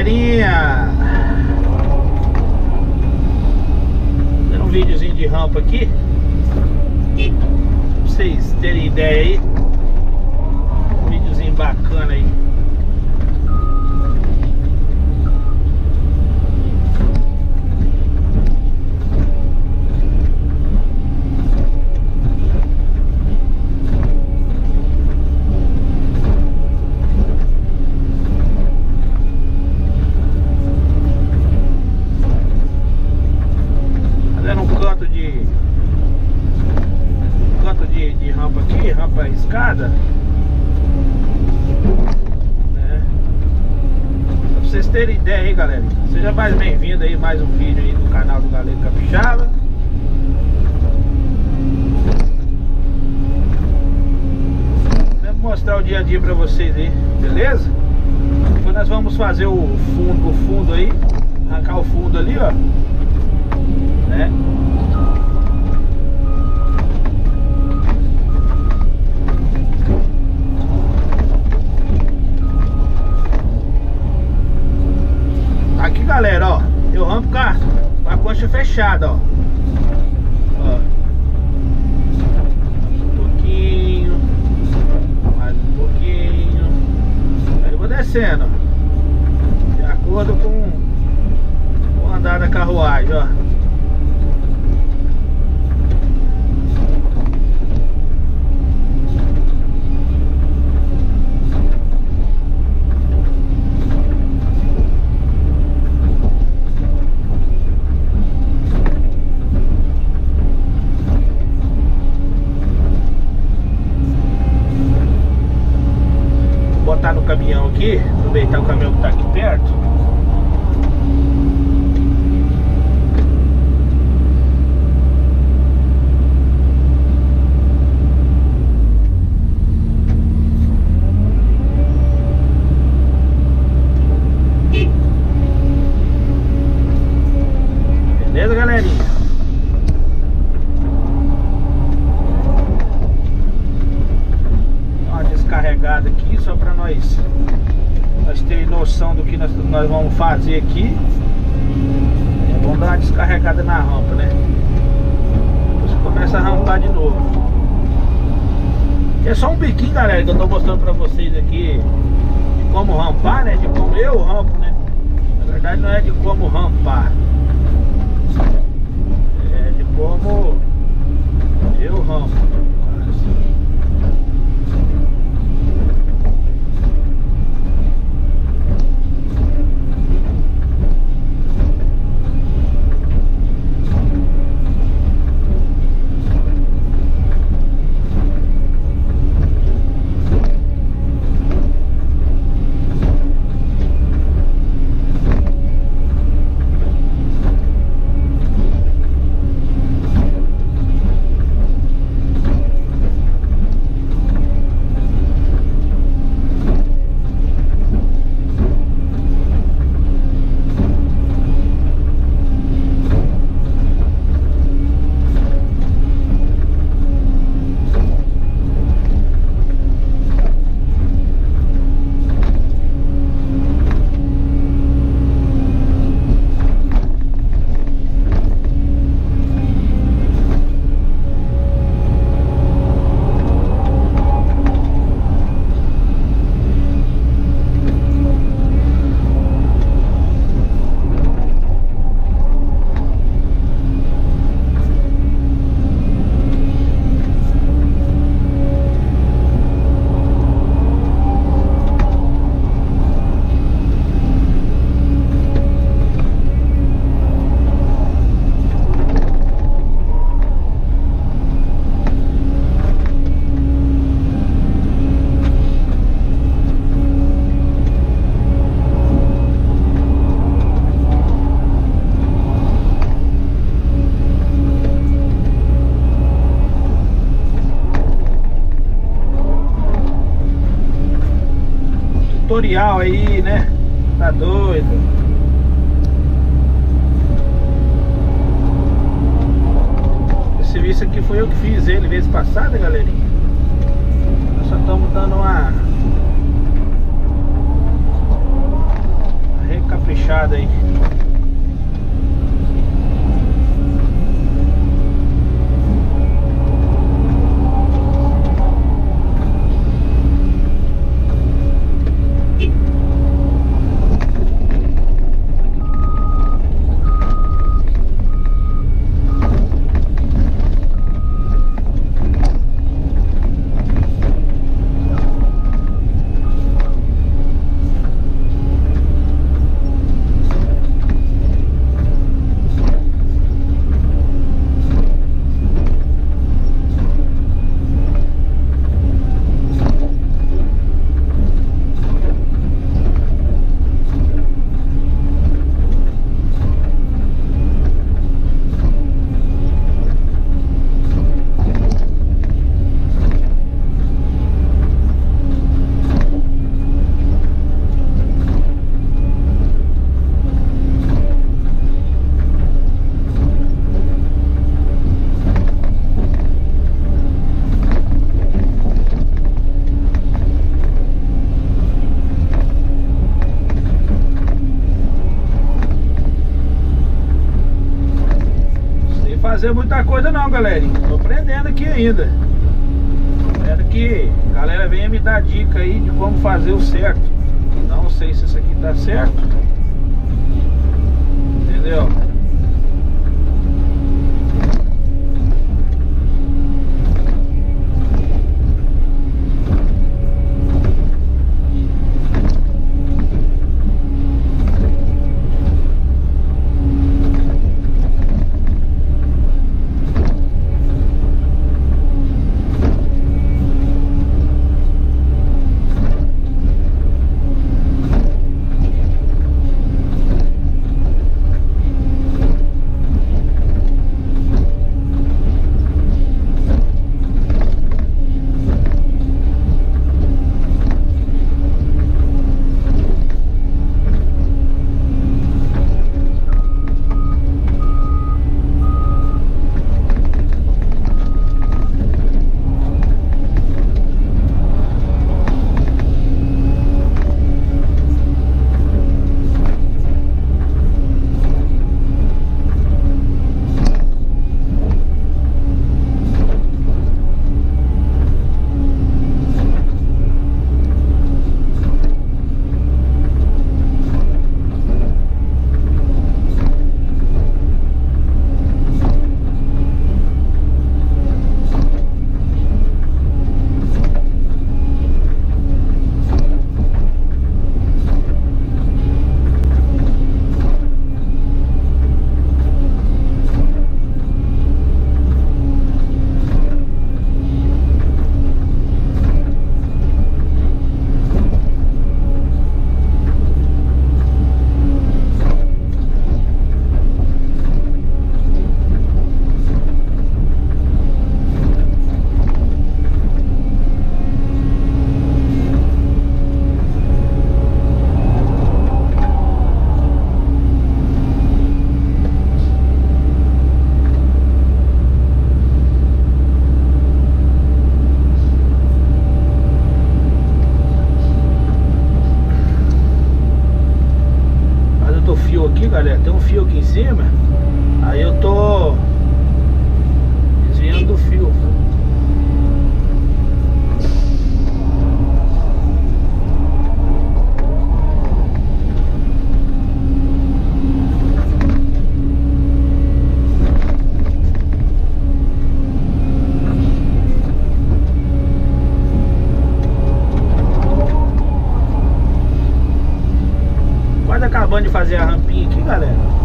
galerinha, dando um videozinho de rampa aqui pra vocês terem ideia aí. Um videozinho bacana aí. De rampa aqui, rampa escada, né? Pra vocês terem ideia aí, galera. Seja mais bem-vindo aí, mais um vídeo aí do canal do Galego Capixaba. Vou mostrar o dia a dia pra vocês aí, beleza? Depois nós vamos fazer o fundo aí, arrancar o fundo ali, ó, né? Aqui, galera, ó, eu rampo com a concha fechada, ó. Ó. Um pouquinho, mais um pouquinho. Aí eu vou descendo, ó, de acordo com o andar da carruagem, ó. Botar no caminhão aqui, aproveitar o caminhão que tá aqui perto. Beleza, galerinha? Descarregada aqui só para nós terem noção do que nós vamos fazer aqui. É bom dar uma descarregada na rampa, né? Depois você começa a rampar de novo. É só um biquinho, galera, que eu tô mostrando para vocês aqui de como rampar, né? De como eu rampo, né? Na verdade não é de como rampar, é de como eu rampo. Tutorial aí, né? Tá doido? Esse serviço aqui foi eu que fiz ele vez passada, galerinha. Nós só estamos dando uma recapitulação fazer muita coisa não, galerinha. Tô aprendendo aqui ainda. Espero que a galera venha me dar dica aí de como fazer o certo. Não sei se isso aqui tá certo. Entendeu? Galera, tem um fio aqui em cima, aí eu tô desviando do fio. Quase acabando de fazer a rampinha aqui, galera.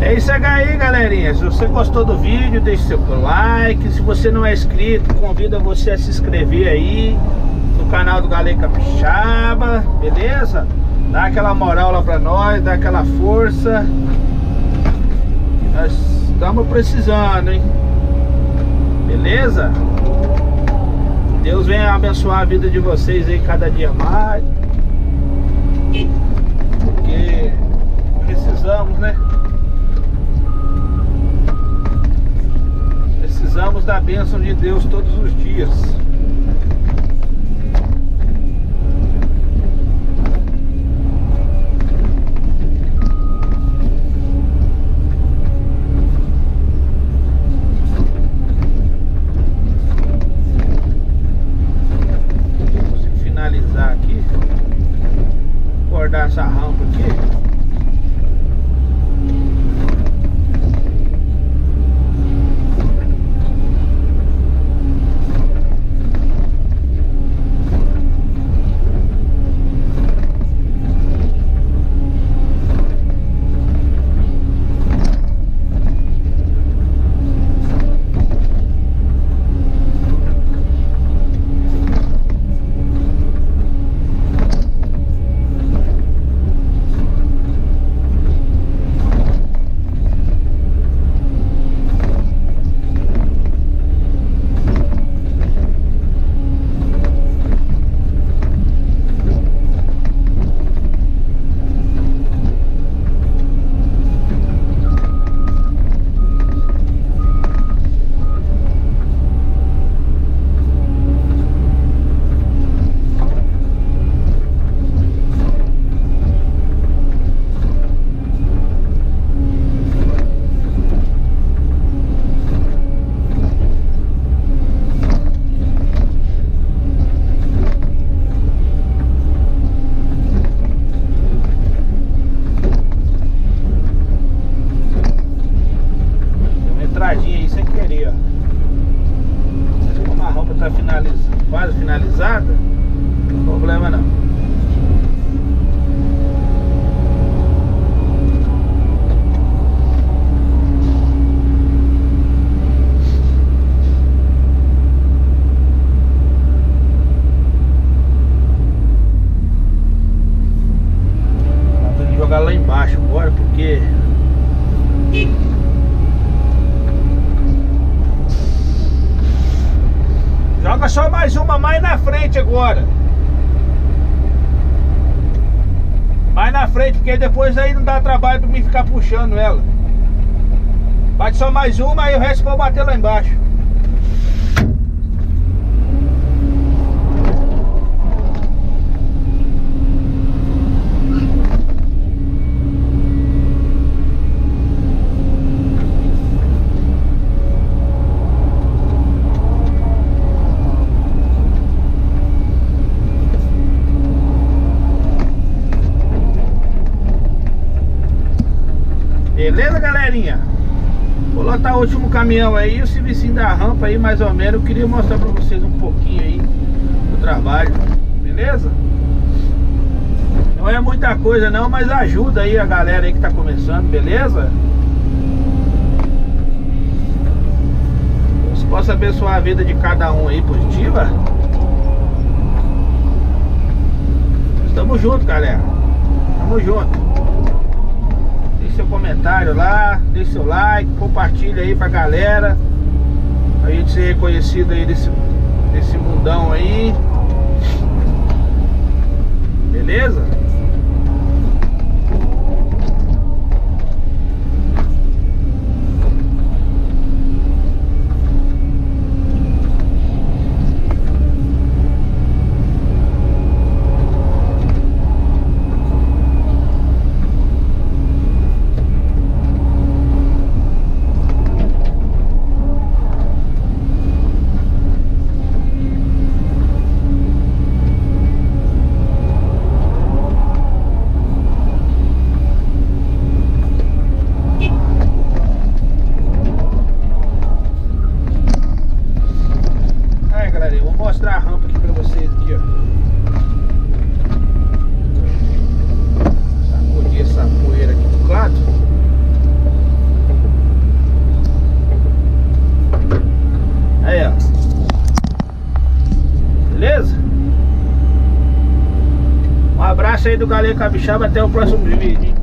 É isso aí, galerinha. Se você gostou do vídeo, deixe seu like. Se você não é inscrito, convido você a se inscrever aí no canal do Galei Capixaba, beleza? Dá aquela moral lá pra nós, dá aquela força. Nós estamos precisando, hein? Beleza? Deus venha abençoar a vida de vocês aí cada dia mais. Porque precisamos, né? Precisamos da bênção de Deus todos os dias. agora, porque joga só mais uma mais na frente agora. Mais na frente, porque depois aí não dá trabalho pra mim ficar puxando ela. Bate só mais uma, aí o resto eu vou bater lá embaixo. Beleza, galerinha? Vou lotar o último caminhão aí, o serviço da rampa aí, mais ou menos. Eu queria mostrar pra vocês um pouquinho aí do trabalho, beleza? Não é muita coisa não, mas ajuda aí a galera aí que tá começando, beleza? Deus possa abençoar a vida de cada um aí, positiva. Tamo junto, galera. Tamo junto. Seu comentário lá, deixe seu like, compartilha aí pra galera, a gente ser reconhecido aí desse mundão aí, beleza? Vou mostrar a rampa aqui pra vocês aqui, ó. Sacudir essa poeira aqui do lado. Aí, ó. Beleza? Um abraço aí do Galego Capixaba, até o próximo vídeo.